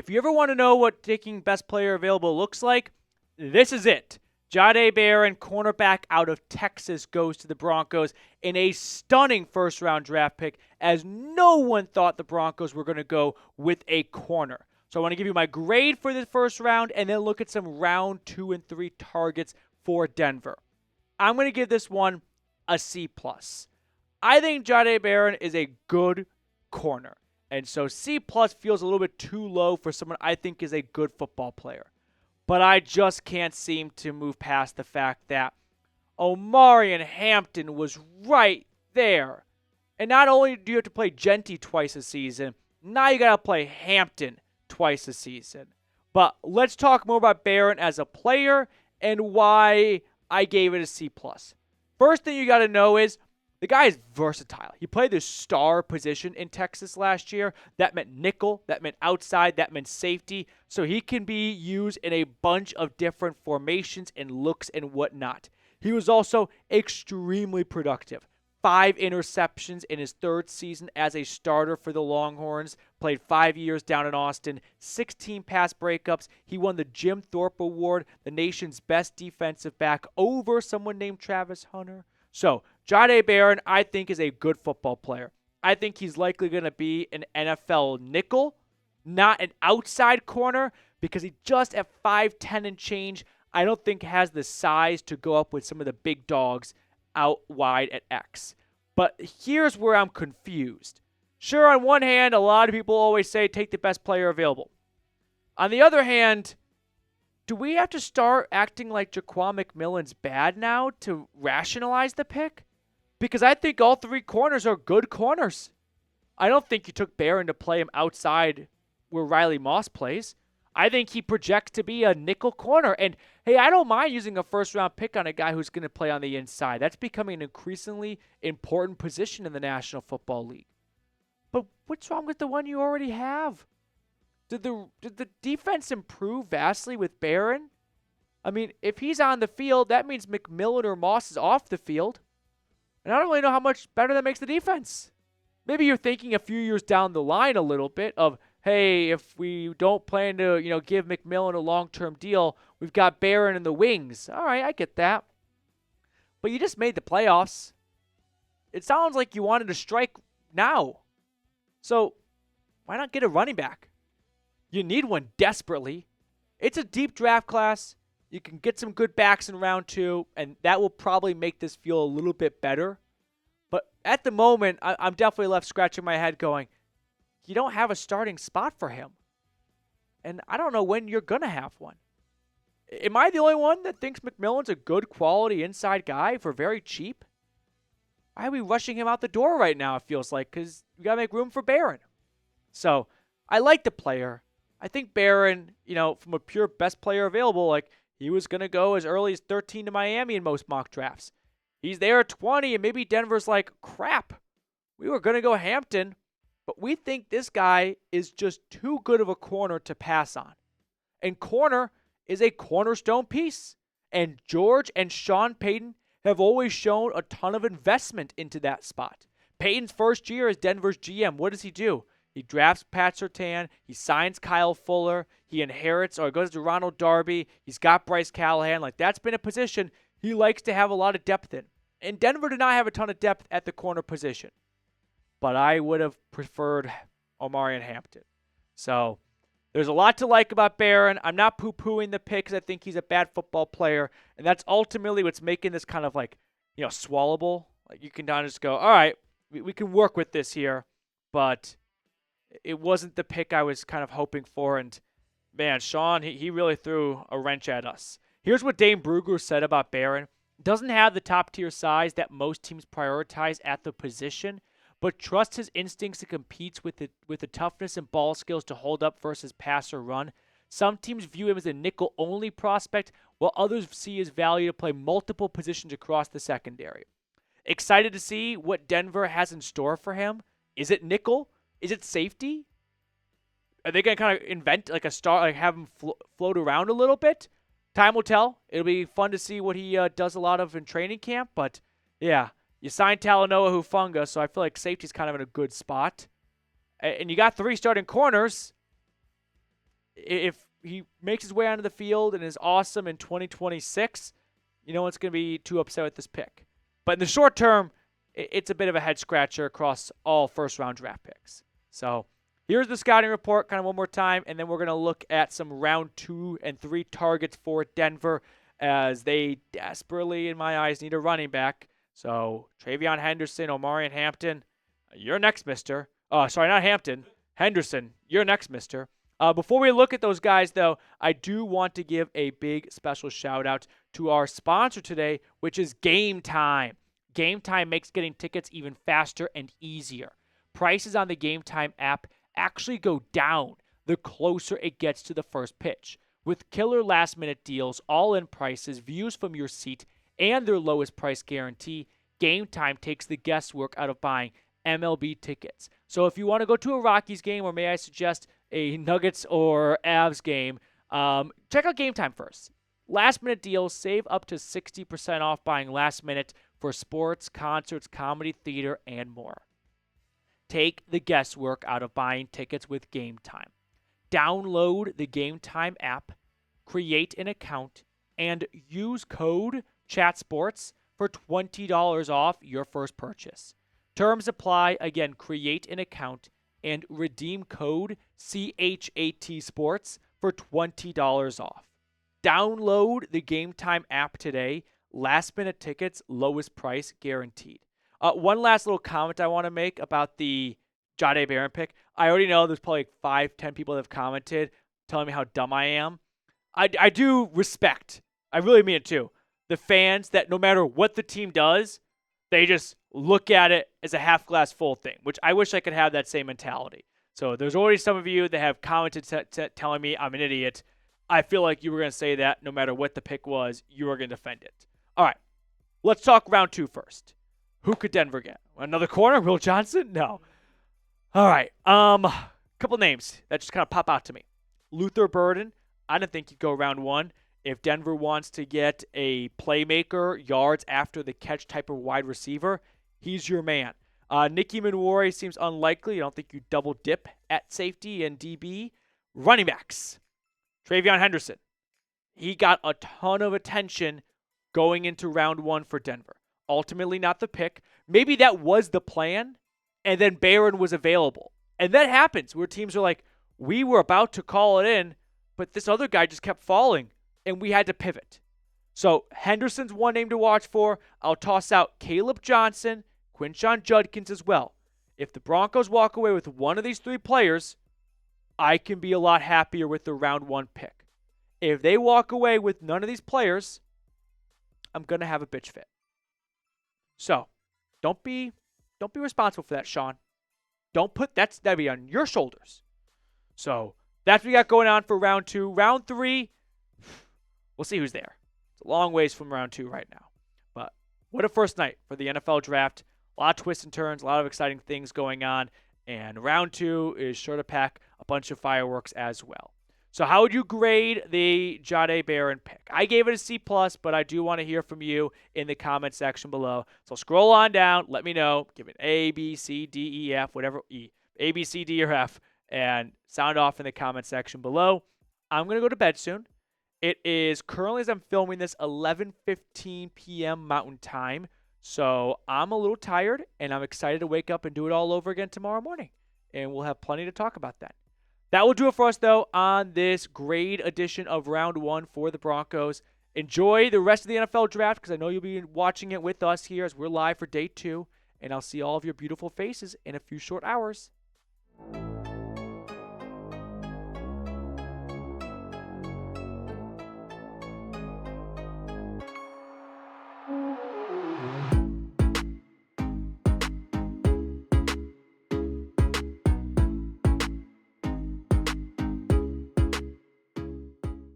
If you ever want to know what taking best player available looks like, this is it. Jahdae Barron, cornerback out of Texas, goes to the Broncos in a stunning first-round draft pick, as no one thought the Broncos were going to go with a corner. So I want to give you my grade for the first round and then look at some round 2 and 3 targets for Denver. I'm going to give this one a C+. I think Jahdae Barron is a good corner. And so C+ feels a little bit too low for someone I think is a good football player. But I just can't seem to move past the fact that Omarion Hampton was right there. And not only do you have to play Genty twice a season, now you got to play Hampton twice a season. But let's talk more about Barron as a player and why I gave it a C+. First thing you got to know is the guy is versatile. He played the star position in Texas last year. That meant nickel, that meant outside, that meant safety. So he can be used in a bunch of different formations and looks and whatnot. He was also extremely productive. 5 interceptions in his 3rd season as a starter for the Longhorns. Played 5 years down in Austin. 16 pass breakups. He won the Jim Thorpe Award, the nation's best defensive back, over someone named Travis Hunter. So, Jahdae Barron, I think, is a good football player. I think he's likely going to be an NFL nickel, not an outside corner, because he just at 5'10 and change, I don't think has the size to go up with some of the big dogs out wide at X. But here's where I'm confused. Sure, on one hand, a lot of people always say take the best player available. On the other hand, do we have to start acting like Jaquan McMillan's bad now to rationalize the pick? Because I think all 3 corners are good corners. I don't think you took Barron to play him outside where Riley Moss plays. I think he projects to be a nickel corner. And, hey, I don't mind using a first-round pick on a guy who's going to play on the inside. That's becoming an increasingly important position in the National Football League. But what's wrong with the one you already have? Did the defense improve vastly with Barron? I mean, if he's on the field, that means McMillan or Moss is off the field. And I don't really know how much better that makes the defense. Maybe you're thinking a few years down the line a little bit of, hey, if we don't plan to, give McMillan a long-term deal, we've got Barron in the wings. All right, I get that. But you just made the playoffs. It sounds like you wanted to strike now. So why not get a running back? You need one desperately. It's a deep draft class. You can get some good backs in round 2, and that will probably make this feel a little bit better. But at the moment, I'm definitely left scratching my head going, you don't have a starting spot for him. And I don't know when you're going to have one. Am I the only one that thinks McMillan's a good quality inside guy for very cheap? Why are we rushing him out the door right now, it feels like? Because we got to make room for Barron. So I like the player. I think Barron, from a pure best player available, he was going to go as early as 13 to Miami in most mock drafts. He's there at 20, and maybe Denver's like, crap, we were going to go Hampton, but we think this guy is just too good of a corner to pass on. And corner is a cornerstone piece. And George and Sean Payton have always shown a ton of investment into that spot. Payton's first year as Denver's GM, what does he do? He drafts Pat Surtain. He signs Kyle Fuller. He inherits or goes to Ronald Darby. He's got Bryce Callahan. That's been a position he likes to have a lot of depth in. And Denver did not have a ton of depth at the corner position. But I would have preferred Omarion Hampton. So there's a lot to like about Barron. I'm not poo-pooing the pick because I think he's a bad football player. And that's ultimately what's making this kind of swallowable. You can kind of just go, all right, we can work with this here. But it wasn't the pick I was kind of hoping for. And, man, Sean, he really threw a wrench at us. Here's what Dane Brugler said about Barron. Doesn't have the top-tier size that most teams prioritize at the position, but trusts his instincts to compete with the toughness and ball skills to hold up versus pass or run. Some teams view him as a nickel-only prospect, while others see his value to play multiple positions across the secondary. Excited to see what Denver has in store for him. Is it nickel? Is it safety? Are they going to kind of invent a star, have him float around a little bit? Time will tell. It'll be fun to see what he does a lot of in training camp. But, yeah, you signed Talanoa Hufanga, so I feel like safety's kind of in a good spot. And you got 3 starting corners. If he makes his way onto the field and is awesome in 2026, no one's going to be too upset with this pick. But in the short term, it's a bit of a head scratcher across all first-round draft picks. So here's the scouting report kind of one more time, and then we're going to look at some round 2 and 3 targets for Denver as they desperately, in my eyes, need a running back. So Travion Henderson, Omarion Hampton, you're next, mister. Sorry, not Hampton. Henderson, you're next, mister. Before we look at those guys, though, I do want to give a big special shout-out to our sponsor today, which is Game Time. Game Time makes getting tickets even faster and easier. Prices on the Game Time app actually go down the closer it gets to the first pitch. With killer last-minute deals, all-in prices, views from your seat, and their lowest price guarantee, Game Time takes the guesswork out of buying MLB tickets. So if you want to go to a Rockies game, or may I suggest a Nuggets or Avs game, check out Game Time first. Last-minute deals, save up to 60% off buying last minute for sports, concerts, comedy, theater, and more. Take the guesswork out of buying tickets with Game Time. Download the Game Time app, create an account, and use code CHATSPORTS for $20 off your first purchase. Terms apply. Again, create an account and redeem code CHAT Sports for $20 off. Download the Game Time app today. Last minute tickets, lowest price guaranteed. One last little comment I want to make about the Jahdae Barron pick. I already know there's probably 5-10 people that have commented telling me how dumb I am. I do respect, I really mean it too, the fans that no matter what the team does, they just look at it as a half glass full thing, which I wish I could have that same mentality. So there's already some of you that have commented telling me I'm an idiot. I feel like you were going to say that no matter what the pick was, you were going to defend it. All right, let's talk round 2 first. Who could Denver get? Another corner? Will Johnson? No. All right, couple names that just kind of pop out to me. Luther Burden. I didn't think he'd go round 1. If Denver wants to get a playmaker, yards after the catch type of wide receiver, he's your man. Nicky Manwari seems unlikely. I don't think you double dip at safety and DB. Running backs. Travion Henderson. He got a ton of attention going into round 1 for Denver. Ultimately not the pick. Maybe that was the plan, and then Barron was available. And that happens where teams are like, we were about to call it in, but this other guy just kept falling, and we had to pivot. So Henderson's one name to watch for. I'll toss out Caleb Johnson, Quinshon Judkins as well. If the Broncos walk away with one of these 3 players, I can be a lot happier with the round 1 pick. If they walk away with none of these players, I'm going to have a bitch fit. So don't be responsible for that, Sean. Don't put that'd be on your shoulders. So that's what we got going on for round 2. Round 3, we'll see who's there. It's a long ways from round 2 right now. But what a first night for the NFL draft. A lot of twists and turns, a lot of exciting things going on. And round 2 is sure to pack a bunch of fireworks as well. So how would you grade the Jahdae Barron pick? I gave it a C+, but I do want to hear from you in the comment section below. So scroll on down, let me know. Give it A, B, C, D, E, F, whatever, E. A, B, C, D, or F. And sound off in the comment section below. I'm going to go to bed soon. It is currently, as I'm filming this, 11:15 p.m. Mountain Time. So I'm a little tired, and I'm excited to wake up and do it all over again tomorrow morning. And we'll have plenty to talk about that. That will do it for us, though, on this grade edition of round 1 for the Broncos. Enjoy the rest of the NFL draft because I know you'll be watching it with us here as we're live for day 2. And I'll see all of your beautiful faces in a few short hours.